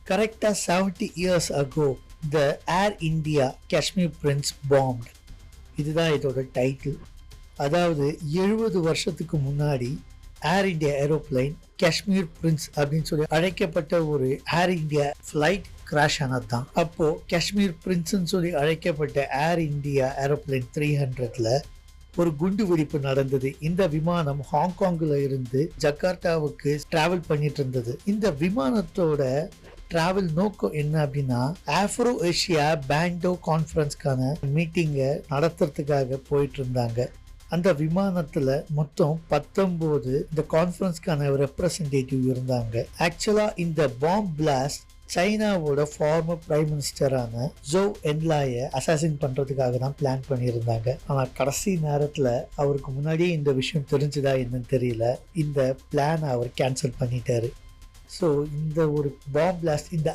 கரெக்டாக 70 years ago the Air India Kashmir Prince bombed. இதுதான் இதோட டைட்டில். அதாவது 70 வருஷத்துக்கு முன்னாடி ஏர் இந்தியா ஏரோப்ளைன் காஷ்மீர் பிரின்ஸ் அப்படின்னு சொல்லி அழைக்கப்பட்ட ஒரு ஏர் இந்தியா ஃப்ளைட் கிராஷ் ஆனது தான். அப்போ காஷ்மீர் பிரின்ஸ்ன்னு சொல்லி அழைக்கப்பட்ட ஏர் இந்தியா ஏரோப்ளைன் 300ல ஒரு குண்டு வெடிப்பு நடந்தது. இந்த விமானம் ஹாங்காங்ல இருந்து ஜகார்த்தாவுக்கு டிராவல் பண்ணிட்டு இருந்தது. இந்த விமானத்தோட டிராவல் நோக்கம் என்ன அப்படின்னா, ஆப்ரோ ஏஷியா பேண்டோ கான்ஃபரன்ஸ்க்கான மீட்டிங்கை நடத்துறதுக்காக போயிட்டு இருந்தாங்க. அந்த விமானத்துல மொத்தம் 19 இந்த கான்ஃபரன்ஸ்க்கான ரெப்ரசன்டேட்டிவ் இருந்தாங்க. ஆக்சுவலா இந்த பாம்பு பிளாஸ்ட் சைனாவோட ஃபார்மர் பிரைம் மினிஸ்டரான ஜோ என்லாயை அசாசின் பண்றதுக்காக தான் பிளான் பண்ணியிருந்தாங்க. ஆனா கடைசி நேரத்துல அவருக்கு முன்னாடியே இந்த விஷயம் தெரிஞ்சுதா என்னன்னு தெரியல, இந்த பிளானை அவர் கேன்சல் பண்ணிட்டாரு. ஸோ இந்த ஒரு பாம்பு பிளாஸ்ட், இந்த